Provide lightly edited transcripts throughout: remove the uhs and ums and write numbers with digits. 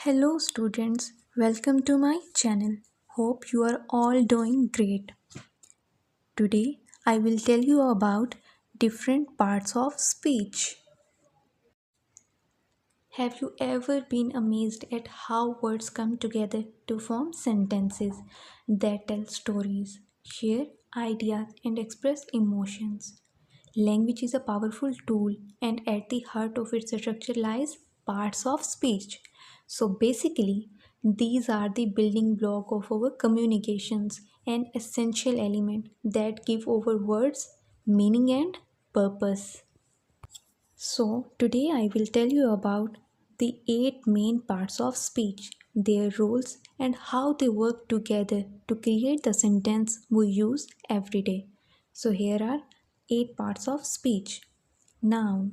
Hello students, welcome to my channel. Hope you are all doing great. Today I will tell you about different parts of speech. Have you ever been amazed at how words come together to form sentences that tell stories, share ideas and express emotions? Language is a powerful tool, and at the heart of its structure lies parts of speech. So basically, these are the building block of our communications, an essential element that give our words meaning and purpose. So today I will tell you about the 8 main parts of speech, their roles and how they work together to create the sentence we use every day. So here are 8 parts of speech: noun,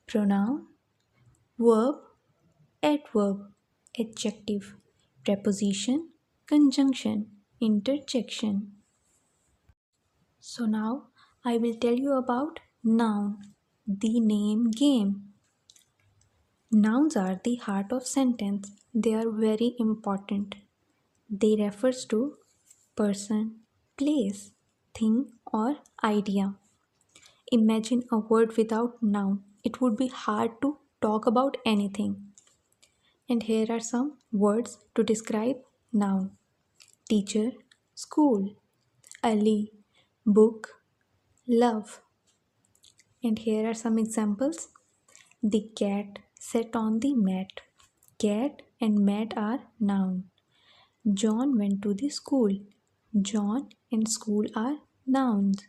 pronoun, verb, adverb, adjective, preposition, conjunction, interjection. So now I will tell you about noun, the name game. Nouns are the heart of sentence. They are very important. They refers to person, place, thing or idea. Imagine a word without noun. It would be hard to talk about anything. And here are some words to describe noun: teacher, school, Ali, book, love. And here are some examples: the cat sat on the mat. Cat and mat are noun. John went to the school. John and school are nouns.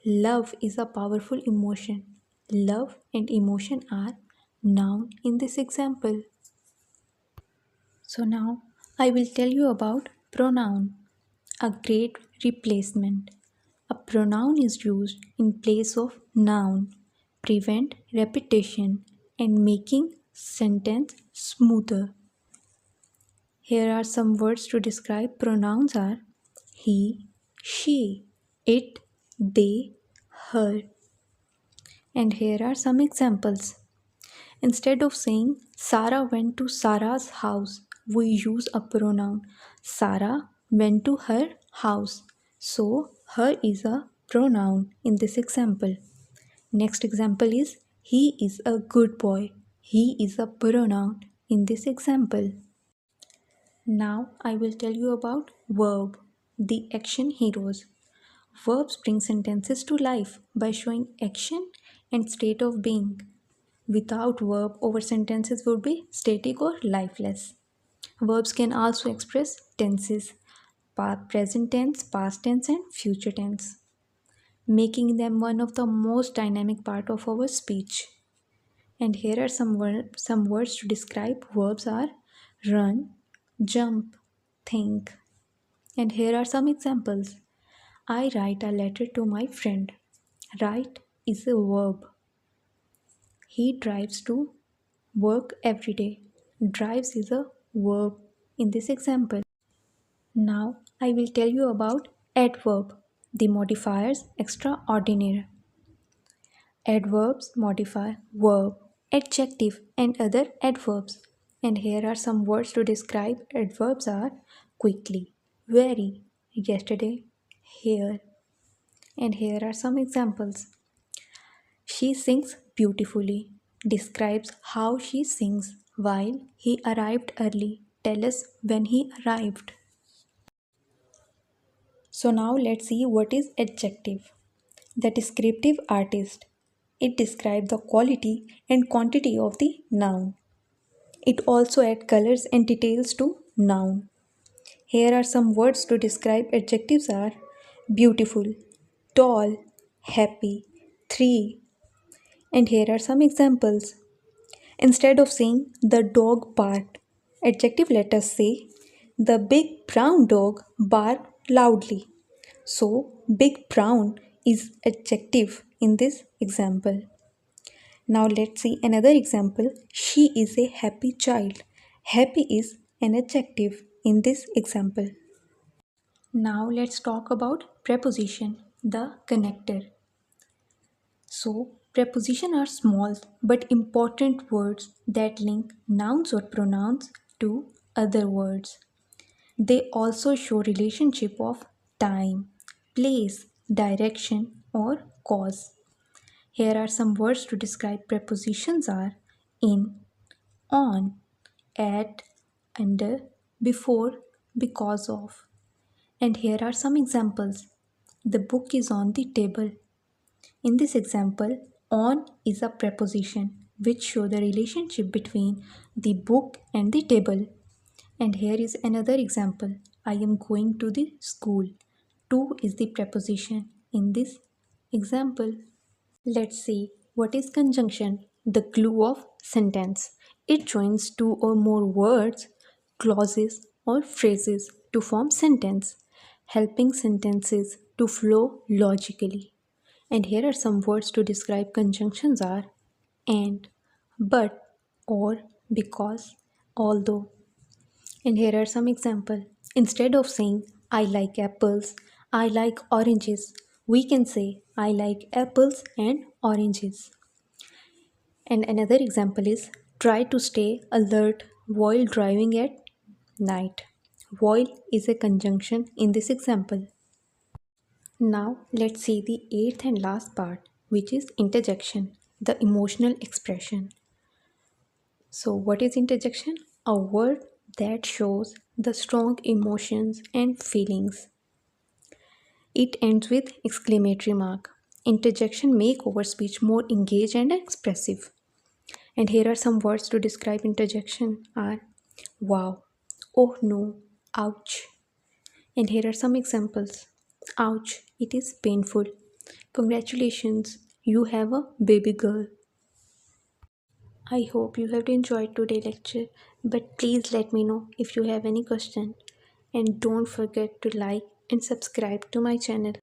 Love is a powerful emotion. Love and emotion are noun in this example. So now I will tell you about pronoun, a great replacement. A pronoun is used in place of noun, prevent repetition and making sentence smoother. Here are some words to describe pronouns are he, she, it, they, her. And here are some examples. Instead of saying Sarah went to Sarah's house, we use a pronoun. Sarah went to her house. So, her is a pronoun in this example. Next example is he is a good boy. He is a pronoun in this example. Now I will tell you about verb, the action heroes. Verbs bring sentences to life by showing action and state of being. Without verb, our sentences would be static or lifeless. Verbs can also express tenses, present tense, past tense and future tense, making them one of the most dynamic part of our speech. And here are some words to describe verbs are run, jump, think. And here are some examples. I write a letter to my friend. Write is a verb. He drives to work every day. Drives is a verb in this example. Now I will tell you about adverb, the modifiers extraordinary. Adverbs modify verb, adjective and other adverbs. And here are some words to describe adverbs are quickly, very, yesterday, here. And here are some examples. She sings beautifully. Describes how she sings. While he arrived early. Tell us when he arrived. So now let's see what is adjective. The descriptive artist. It describes the quality and quantity of the noun. It also adds colors and details to noun. Here are some words to describe adjectives are beautiful, tall, happy, three. And here are some examples. Instead of saying the dog barked, adjective let us say the big brown dog barked loudly. So, big brown is adjective in this example. Now let's see another example. She is a happy child. Happy is an adjective in this example. Now let's talk about preposition, the connector. So, Prepositions are small but important words that link nouns or pronouns to other words. They also show relationship of time, place, direction or cause. Here are some words to describe prepositions are in, on, at, under, before, because of. And here are some examples. The book is on the table. In this example, on is a preposition which show the relationship between the book and the table. And here is another example. I am going to the school. To is the preposition in this example. Let's see what is conjunction, the glue of sentence. It joins two or more words, clauses, or phrases to form sentence, helping sentences to flow logically. And here are some words to describe conjunctions are and, but, or, because, although. And here are some examples. Instead of saying I like apples, I like oranges, we can say I like apples and oranges. And another example is try to stay alert while driving at night. While is a conjunction in this example. Now let's see the eighth and last part, which is interjection, the emotional expression. So, what is interjection? A word that shows the strong emotions and feelings. It ends with exclamatory mark. Interjection make our speech more engaged and expressive. And here are some words to describe interjection are wow, oh no, ouch. And here are some examples. Ouch, it is painful. Congratulations, you have a baby girl. I hope you have enjoyed today's lecture, but please let me know if you have any question. And don't forget to like and subscribe to my channel.